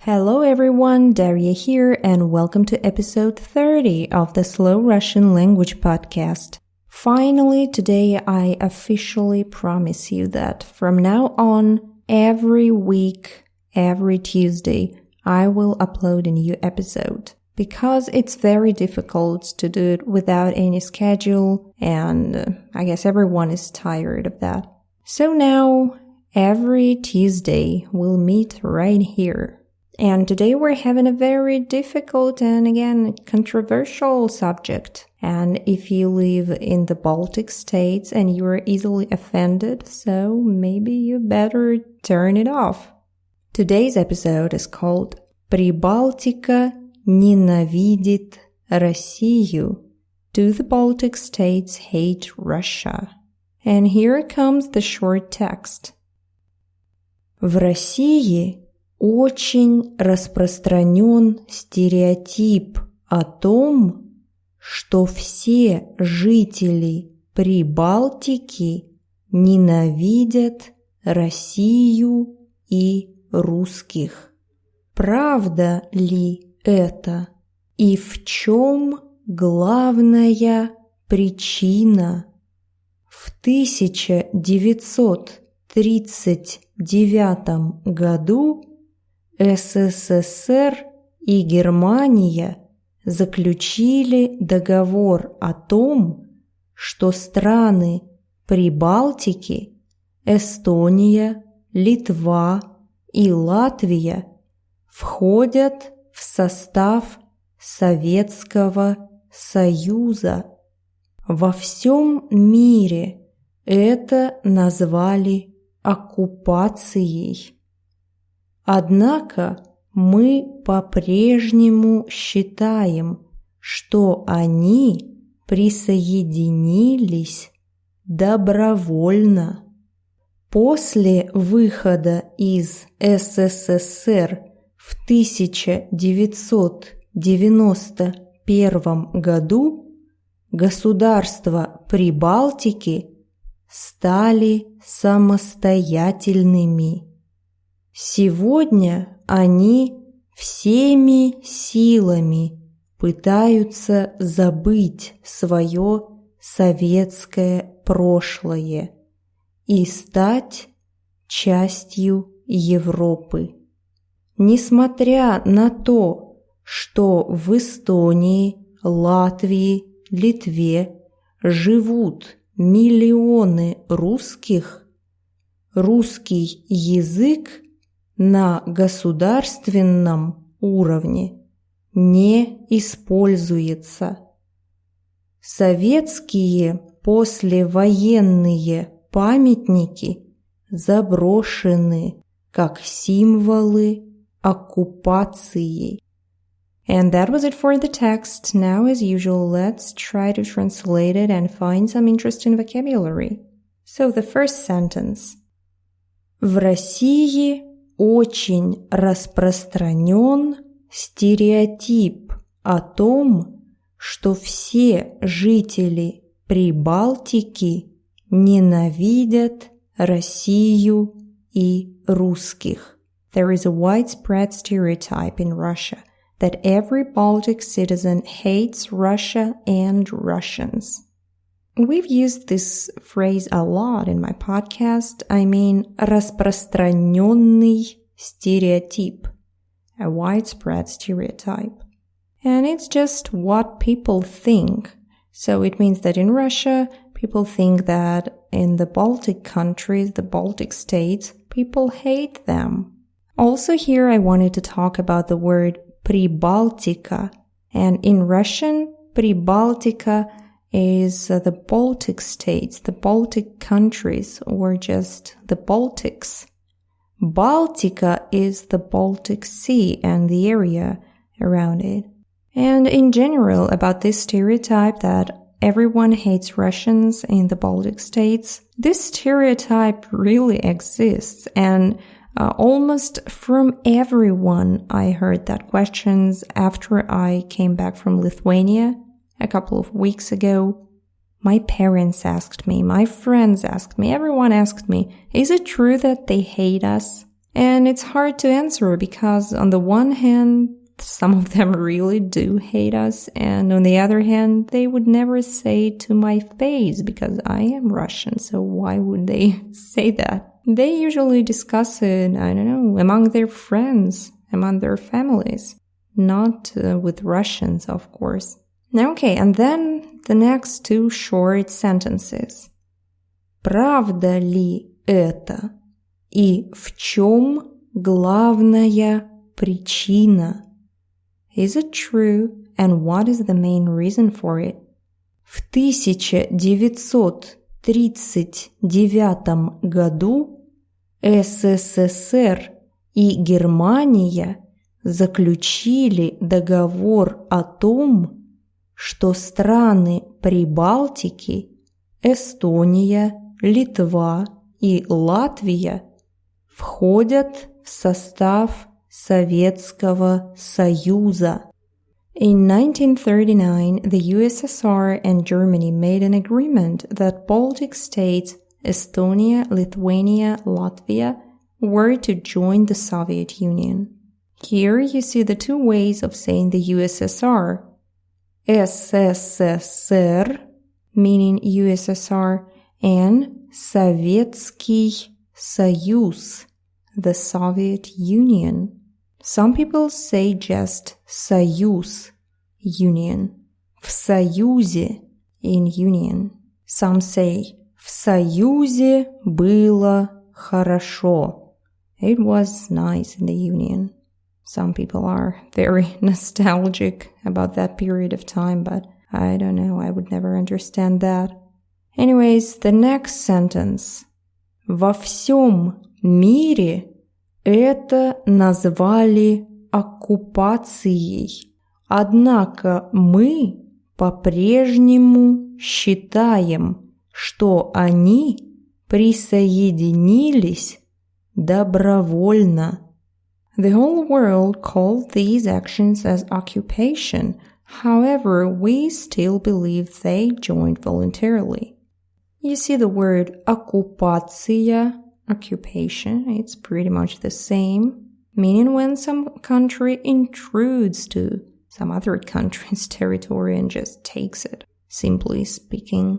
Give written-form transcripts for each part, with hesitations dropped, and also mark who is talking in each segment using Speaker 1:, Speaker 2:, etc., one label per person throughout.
Speaker 1: Hello everyone, Daria here and welcome to episode 30 of the Slow Russian Language Podcast. Finally, today I officially promise you that from now on, every week, every Tuesday, I will upload a new episode. Because it's very difficult to do it without any schedule and I guess everyone is tired of that. So now, every Tuesday we'll meet right here. And today we're having a very difficult and again controversial subject. And if you live in the Baltic states and you are easily offended, so maybe you better turn it off. Today's episode is called Прибалтика ненавидит Россию. Do the Baltic states hate Russia? And here comes the short text. В России очень распространён стереотип о том, что все жители Прибалтики ненавидят Россию и русских. Правда ли это? И в чем главная причина? В 1939 году СССР и Германия заключили договор о том, что страны Прибалтики, Эстония, Литва и Латвия входят в состав Советского Союза. Во всем мире это назвали оккупацией. Однако мы по-прежнему считаем, что они присоединились добровольно. После выхода из СССР в 1991 году государства Прибалтики стали самостоятельными. Сегодня они всеми силами пытаются забыть свое советское прошлое и стать частью Европы. Несмотря на то, что в Эстонии, Латвии, Литве живут миллионы русских, русский язык на государственном уровне не используется. Советские послевоенные памятники заброшены как символы оккупации. And that was it for the text. Now, as usual, let's try to translate it and find some interesting vocabulary. So, the first sentence. В России очень распространён стереотип о том, что все жители Прибалтики ненавидят Россию и русских. There is a widespread stereotype in Russia that every Baltic citizen hates Russia and Russians. We've used this phrase a lot in my podcast. I mean, распространённый стереотип, a widespread stereotype. And it's just what people think. So it means that in Russia, people think that in the Baltic countries, the Baltic states, people hate them. Also here I wanted to talk about the word Прибалтика. And in Russian, Прибалтика is the Baltic states, the Baltic countries, or just the Baltics. Baltica is the Baltic Sea and the area around it. And in general, about this stereotype that everyone hates Russians in the Baltic states, this stereotype really exists, and almost from everyone I heard that questions after I came back from Lithuania a couple of weeks ago. My parents asked me, my friends asked me, everyone asked me, is it true that they hate us? And it's hard to answer because on the one hand, some of them really do hate us, and on the other hand, they would never say to my face because I am Russian, so why would they say that? They usually discuss it, I don't know, among their friends, among their families, not with Russians, of course. Okay, and then the next two short sentences. Правда ли это? И в чем главная причина? Is it true, and what is the main reason for it? В 1939 году СССР и Германия заключили договор о том, что страны Прибалтики, Эстония, Литва и Латвия входят в состав Советского Союза. In 1939, the USSR and Germany made an agreement that Baltic states Estonia, Lithuania, Latvia were to join the Soviet Union. Here you see the two ways of saying the USSR. СССР, meaning USSR, and Советский Союз, the Soviet Union. Some people say just Союз, union. В Союзе, in union. Some say в Союзе было хорошо. It was nice in the union. Some people are very nostalgic about that period of time, but I don't know, I would never understand that. Anyways, the next sentence. Во всем мире это назвали оккупацией. Однако мы по-прежнему считаем, что они присоединились добровольно. The whole world called these actions as occupation. However, we still believe they joined voluntarily. You see the word оккупация, occupation, it's pretty much the same, meaning when some country intrudes to some other country's territory and just takes it, simply speaking.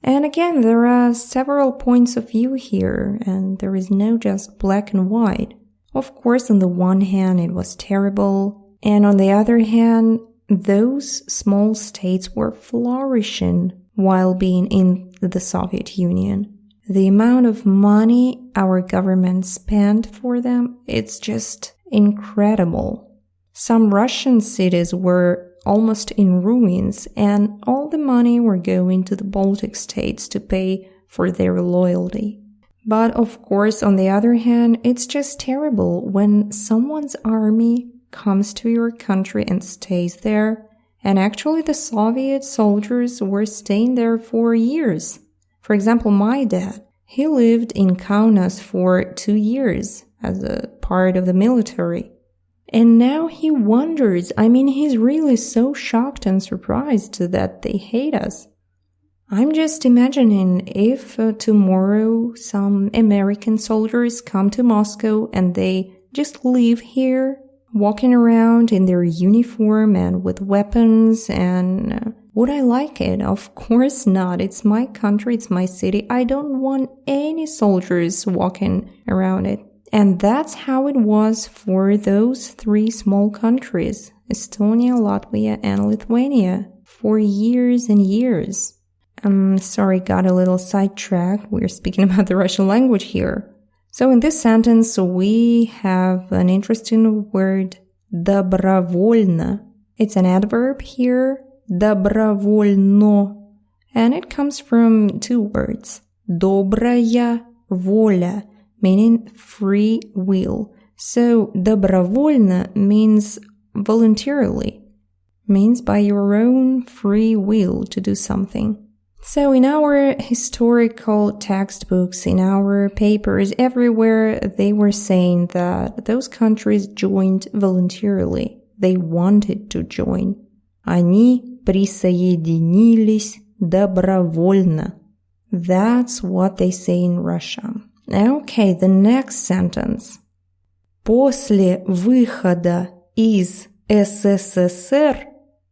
Speaker 1: And again, there are several points of view here, and there is no just black and white. Of course, on the one hand, it was terrible, and on the other hand, those small states were flourishing while being in the Soviet Union. The amount of money our government spent for them, it's just incredible. Some Russian cities were almost in ruins, and all the money were going to the Baltic states to pay for their loyalty. But of course, on the other hand, it's just terrible when someone's army comes to your country and stays there, and actually the Soviet soldiers were staying there for years. For example, my dad, he lived in Kaunas for 2 years as a part of the military. And now he wonders, he's really so shocked and surprised that they hate us. I'm just imagining if tomorrow some American soldiers come to Moscow and they just live here, walking around in their uniform and with weapons, and would I like it? Of course not. It's my country, it's my city. I don't want any soldiers walking around it. And that's how it was for those 3 small countries, Estonia, Latvia, and Lithuania, for years and years. I'm sorry, got a little sidetracked. We're speaking about the Russian language here. So in this sentence, we have an interesting word, добровольно. It's an adverb here, добровольно. And it comes from 2 words, добрая воля, meaning free will. So добровольно means voluntarily, means by your own free will to do something. So in our historical textbooks, in our papers, everywhere, they were saying that those countries joined voluntarily. They wanted to join. Они присоединились добровольно. That's what they say in Russia. Okay, the next sentence. После выхода из СССР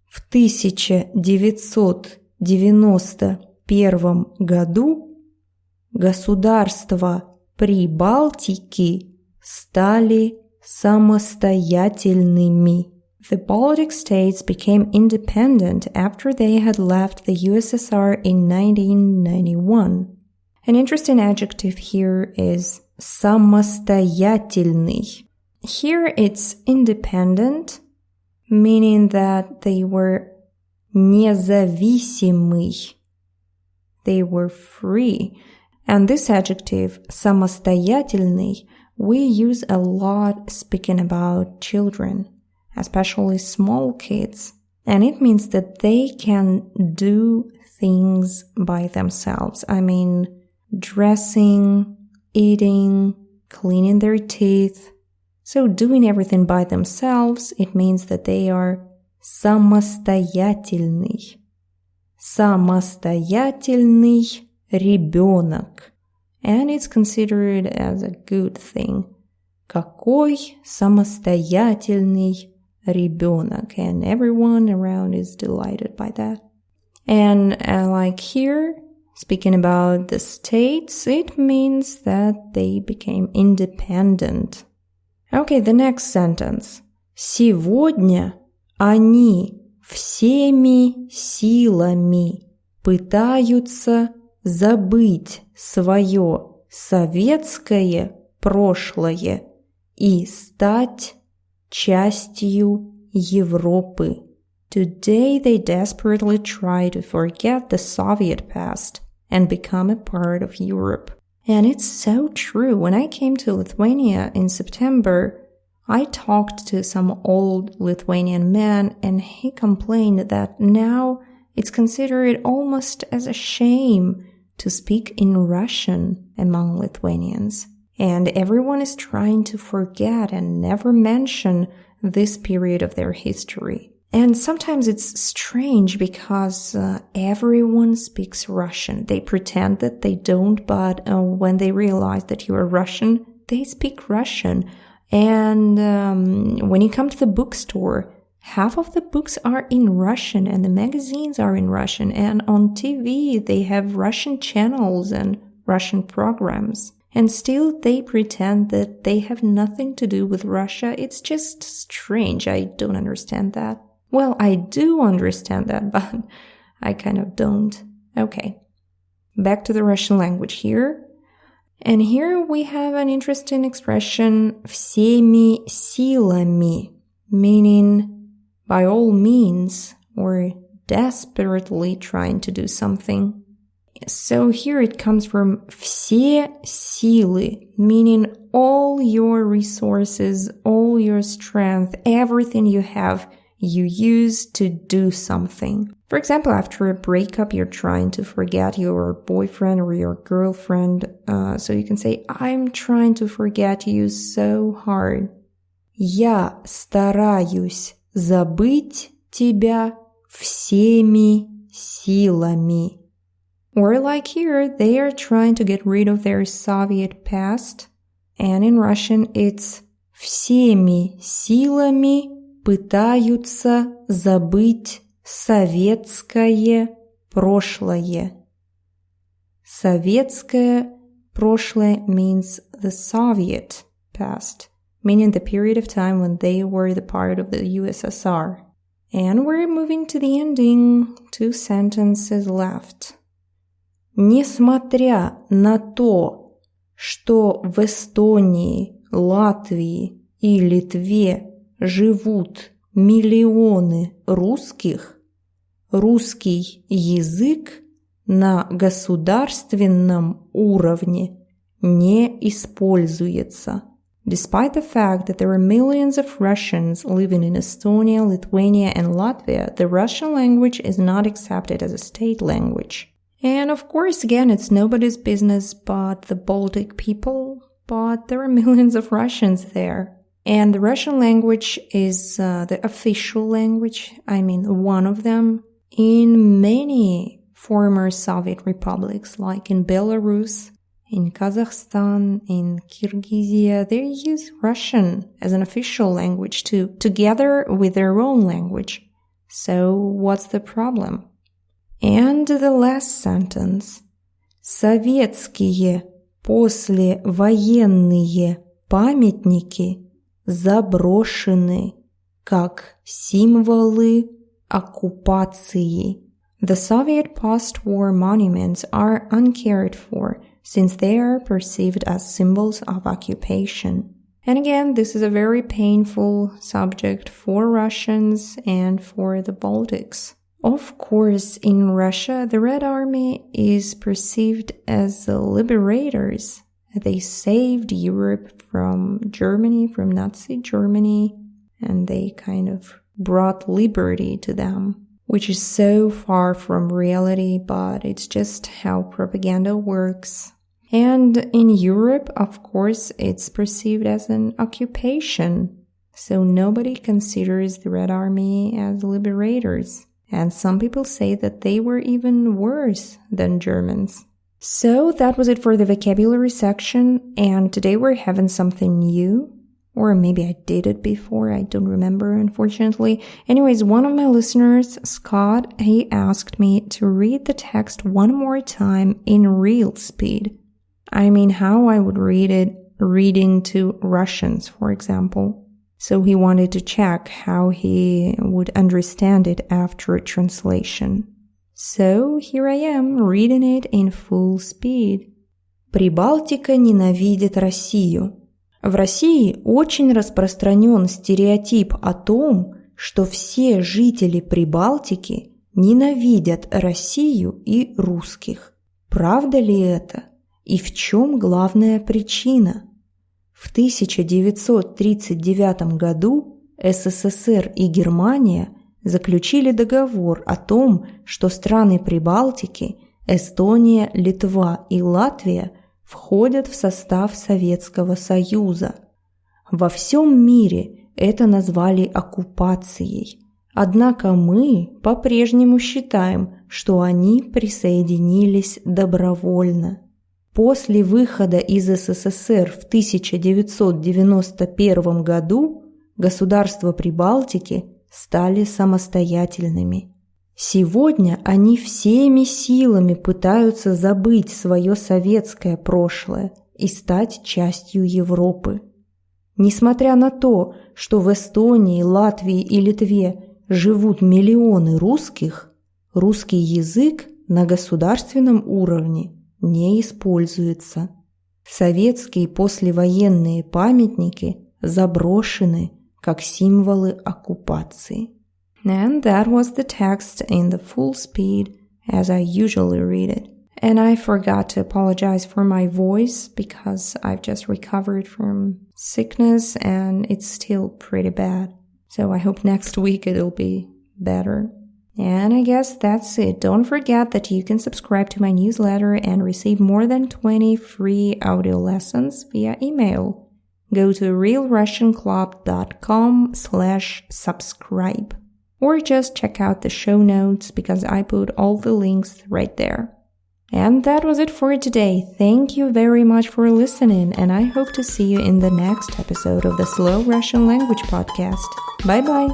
Speaker 1: в 1991 году государства Прибалтики стали самостоятельными. The Baltic states became independent after they had left the USSR in 1991. An interesting adjective here is самостоятельный. Here it's independent, meaning that they were независимый. They were free. And this adjective, самостоятельный, we use a lot speaking about children, especially small kids. And it means that they can do things by themselves. I mean, dressing, eating, cleaning their teeth. So doing everything by themselves, it means that they are самостоятельный. Самостоятельный ребенок. And it's considered as a good thing. Какой самостоятельный ребенок. And everyone around is delighted by that. And like here, speaking about the states, it means that they became independent. Okay, the next sentence. Сегодня они всеми силами пытаются забыть свое советское прошлое и стать частью Европы. Today they desperately try to forget the Soviet past and become a part of Europe. And it's so true. When I came to Lithuania in September, I talked to some old Lithuanian man and he complained that now it's considered almost as a shame to speak in Russian among Lithuanians. And everyone is trying to forget and never mention this period of their history. And sometimes it's strange because everyone speaks Russian. They pretend that they don't, but when they realize that you are Russian, they speak Russian. And when you come to the bookstore, half of the books are in Russian and the magazines are in Russian. And on TV, they have Russian channels and Russian programs. And still they pretend that they have nothing to do with Russia. It's just strange. I don't understand that. Well, I do understand that, but I kind of don't. Okay, back to the Russian language here. And here we have an interesting expression, всеми силами, meaning by all means or desperately trying to do something. So here it comes from все силы, meaning all your resources, all your strength, everything you have, you use to do something. For example, after a breakup, you're trying to forget your boyfriend or your girlfriend. So you can say, I'm trying to forget you so hard. Я стараюсь забыть тебя всеми силами. Or like here, they are trying to get rid of their Soviet past. And in Russian, it's всеми силами пытаются забыть советское прошлое. Советское прошлое means the Soviet past, meaning the period of time when they were the part of the USSR. And we're moving to the ending, 2 sentences left. Несмотря на то, что в Эстонии, Латвии и Литве живут миллионы русских, русский язык на государственном уровне не используется. Despite the fact that there are millions of Russians living in Estonia, Lithuania, and Latvia, the Russian language is not accepted as a state language. And of course, again, it's nobody's business but the Baltic people, but there are millions of Russians there. And the Russian language is the official language, I mean one of them, in many former Soviet republics, like in Belarus, In Kazakhstan, in Kyrgyzia, they use Russian as an official language too, together with their own language. So what's the problem? And the last sentence. Советские послевоенные памятники заброшены как символы оккупации. The Soviet post-war monuments are uncared for since they are perceived as symbols of occupation. And again, this is a very painful subject for Russians and for the Baltics. Of course, in Russia, the Red Army is perceived as the liberators. They saved Europe from Germany, from Nazi Germany, and they kind of brought liberty to them, which is so far from reality, but it's just how propaganda works. And in Europe, of course, it's perceived as an occupation, so nobody considers the Red Army as liberators. And some people say that they were even worse than Germans. So that was it for the vocabulary section, and today we're having something new. Or maybe I did it before, I don't remember, unfortunately. Anyways, one of my listeners, Scott, he asked me to read the text one more time in real speed. I mean, how I would read it reading to Russians, for example. So he wanted to check how he would understand it after translation. So here I am, reading it in full speed. Прибалтика ненавидит Россию. В России очень распространён стереотип о том, что все жители Прибалтики ненавидят Россию и русских. Правда ли это? И в чем главная причина? В 1939 году СССР и Германия заключили договор о том, что страны Прибалтики, Эстония, Литва и Латвия входят в состав Советского Союза. Во всем мире это назвали оккупацией. Однако мы по-прежнему считаем, что они присоединились добровольно. После выхода из СССР в 1991 году государства Прибалтики стали самостоятельными. Сегодня они всеми силами пытаются забыть свое советское прошлое и стать частью Европы. Несмотря на то, что в Эстонии, Латвии и Литве живут миллионы русских, русский язык на государственном уровне не используется. Советские послевоенные памятники заброшены как символы оккупации. And that was the text in the full speed as I usually read it. And I forgot to apologize for my voice because I've just recovered from sickness and it's still pretty bad. So I hope next week it'll be better. And I guess that's it. Don't forget that you can subscribe to my newsletter and receive more than 20 free audio lessons via email. Go to realrussianclub.com/subscribe. Or just check out the show notes because I put all the links right there. And that was it for today. Thank you very much for listening, and I hope to see you in the next episode of the Slow Russian Language Podcast. Bye-bye!